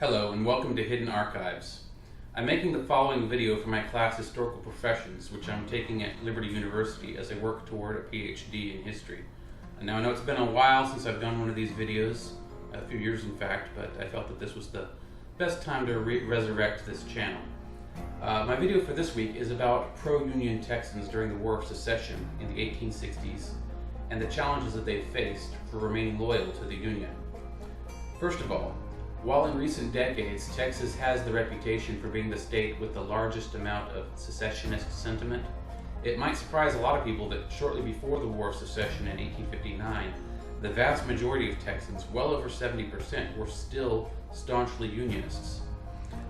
Hello and welcome to Hidden Archives. I'm making the following video for my class Historical Professions, which I'm taking at Liberty University as I work toward a PhD in history. Now I know it's been a while since I've done one of these videos, a few years in fact, but I felt that this was the best time to resurrect this channel. My video for this week is about pro-Union Texans during the War of Secession in the 1860s and the challenges that they faced for remaining loyal to the Union. First of all, while in recent decades Texas has the reputation for being the state with the largest amount of secessionist sentiment, it might surprise a lot of people that shortly before the War of Secession in 1859, the vast majority of Texans, well over 70%, were still staunchly Unionists.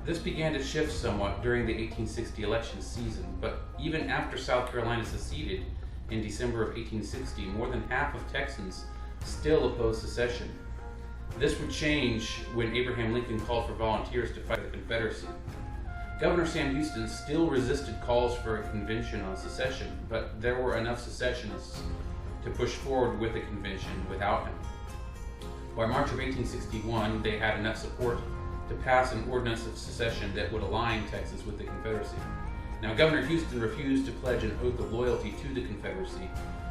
This began to shift somewhat during the 1860 election season, but even after South Carolina seceded in December of 1860, more than half of Texans still opposed secession. This would change when Abraham Lincoln called for volunteers to fight the Confederacy. Governor Sam Houston still resisted calls for a convention on secession, but there were enough secessionists to push forward with a convention without him. By March of 1861, they had enough support to pass an ordinance of secession that would align Texas with the Confederacy. Now, Governor Houston refused to pledge an oath of loyalty to the Confederacy,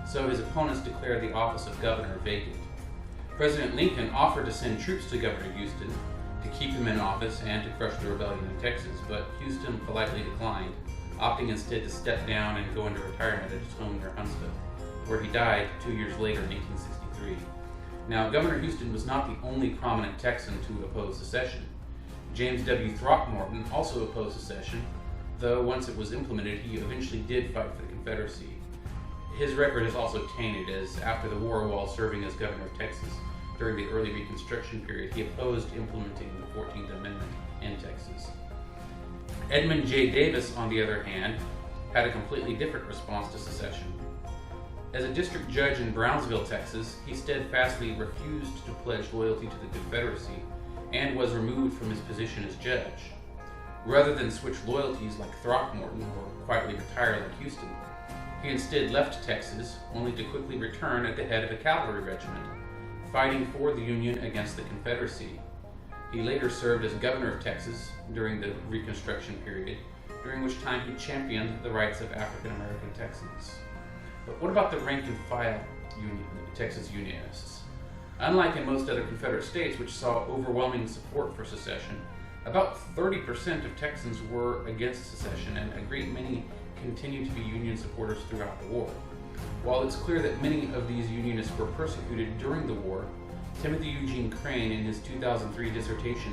so his opponents declared the office of governor vacant. President Lincoln offered to send troops to Governor Houston to keep him in office and to crush the rebellion in Texas, but Houston politely declined, opting instead to step down and go into retirement at his home near Huntsville, where he died 2 years later in 1863. Now, Governor Houston was not the only prominent Texan to oppose secession. James W. Throckmorton also opposed secession, though once it was implemented, he eventually did fight for the Confederacy. His record is also tainted, as after the war, while serving as governor of Texas during the early Reconstruction period, he opposed implementing the 14th Amendment in Texas. Edmund J. Davis, on the other hand, had a completely different response to secession. As a district judge in Brownsville, Texas, he steadfastly refused to pledge loyalty to the Confederacy and was removed from his position as judge. Rather than switch loyalties like Throckmorton or quietly retire like Houston, he instead left Texas, only to quickly return at the head of a cavalry regiment, fighting for the Union against the Confederacy. He later served as governor of Texas during the Reconstruction period, during which time he championed the rights of African American Texans. But what about the rank and file Texas Unionists? Unlike in most other Confederate states, which saw overwhelming support for secession, about 30% of Texans were against secession, and a great many continued to be Union supporters throughout the war. While it's clear that many of these Unionists were persecuted during the war, Timothy Eugene Crane, in his 2003 dissertation,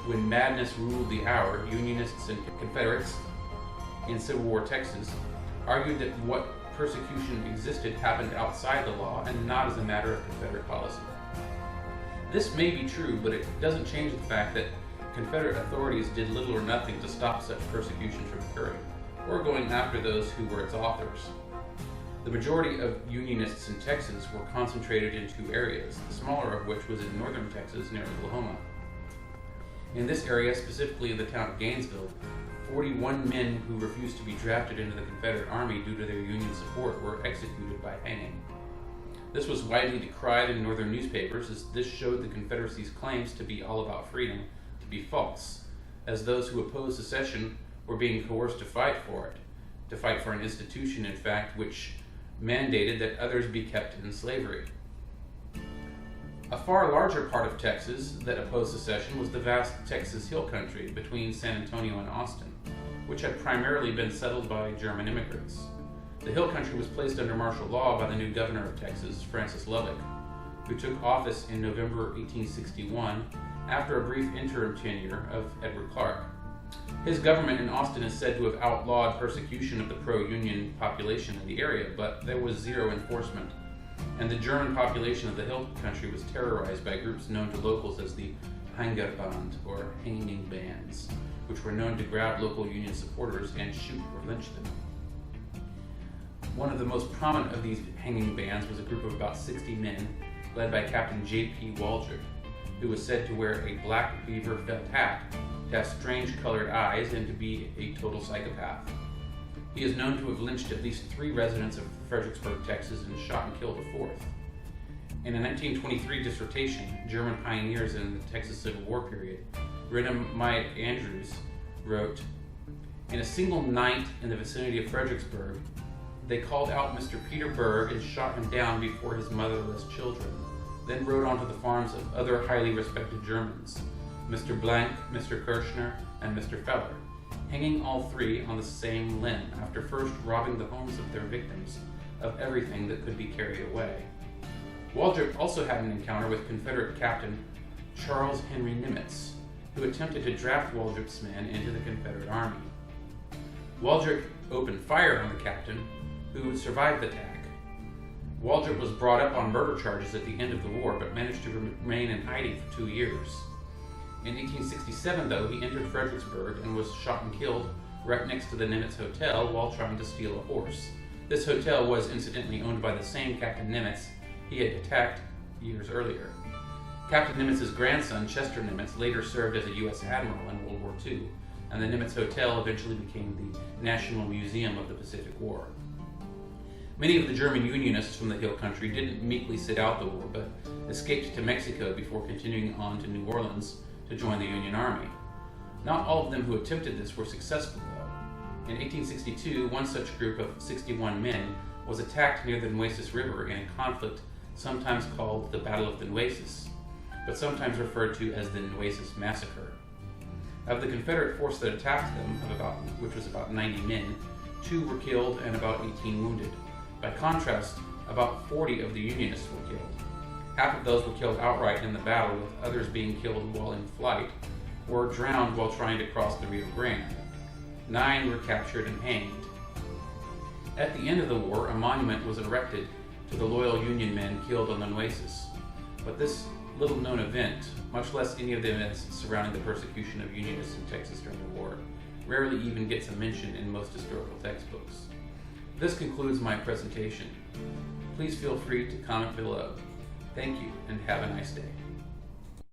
When Madness Ruled the Hour, Unionists and Confederates in Civil War Texas, argued that what persecution existed happened outside the law and not as a matter of Confederate policy. This may be true, but it doesn't change the fact that Confederate authorities did little or nothing to stop such persecution from occurring, or going after those who were its authors. The majority of Unionists in Texas were concentrated in two areas, the smaller of which was in northern Texas near Oklahoma. In this area, specifically in the town of Gainesville, 41 men who refused to be drafted into the Confederate Army due to their Union support were executed by hanging. This was widely decried in northern newspapers, as this showed the Confederacy's claims to be all about freedom to be false, as those who opposed secession were being coerced to fight for it, to fight for an institution, in fact, which mandated that others be kept in slavery. A far larger part of Texas that opposed secession was the vast Texas Hill Country between San Antonio and Austin, which had primarily been settled by German immigrants. The Hill Country was placed under martial law by the new governor of Texas, Francis Lubbock, who took office in November 1861 after a brief interim tenure of Edward Clark. His government in Austin is said to have outlawed persecution of the pro-Union population in the area, but there was zero enforcement, and the German population of the Hill Country was terrorized by groups known to locals as the Hangerband, or hanging bands, which were known to grab local Union supporters and shoot or lynch them. One of the most prominent of these hanging bands was a group of about 60 men, led by Captain J.P. Waldrick, who was said to wear a black beaver felt hat, to have strange colored eyes, and to be a total psychopath. He is known to have lynched at least 3 residents of Fredericksburg, Texas, and shot and killed a 4th. In a 1923 dissertation, German pioneers in the Texas Civil War period Mike Andrews, wrote, "In a single night in the vicinity of Fredericksburg, they called out Mr. Peter Berg and shot him down before his motherless children, then rode on to the farms of other highly respected Germans, Mr. Blank, Mr. Kirschner, and Mr. Feller, hanging all three on the same limb after first robbing the homes of their victims of everything that could be carried away." Waldrop also had an encounter with Confederate Captain Charles Henry Nimitz, who attempted to draft Waldrop's men into the Confederate Army. Waldrop opened fire on the captain, who survived the attack. Waldrop was brought up on murder charges at the end of the war, but managed to remain in hiding for 2 years. In 1867, though, he entered Fredericksburg and was shot and killed right next to the Nimitz Hotel while trying to steal a horse. This hotel was incidentally owned by the same Captain Nimitz he had attacked years earlier. Captain Nimitz's grandson, Chester Nimitz, later served as a U.S. Admiral in World War II, and the Nimitz Hotel eventually became the National Museum of the Pacific War. Many of the German Unionists from the Hill Country didn't meekly sit out the war, but escaped to Mexico before continuing on to New Orleans to join the Union Army. Not all of them who attempted this were successful, though. In 1862, one such group of 61 men was attacked near the Nueces River in a conflict sometimes called the Battle of the Nueces, but sometimes referred to as the Nueces Massacre. Of the Confederate force that attacked them, which was about 90 men, 2 were killed and about 18 wounded. By contrast, about 40 of the Unionists were killed. Half of those were killed outright in the battle, with others being killed while in flight, or drowned while trying to cross the Rio Grande. 9 were captured and hanged. At the end of the war, a monument was erected to the loyal Union men killed on the Nueces. But this little-known event, much less any of the events surrounding the persecution of Unionists in Texas during the war, rarely even gets a mention in most historical textbooks. This concludes my presentation. Please feel free to comment below. Thank you, and have a nice day.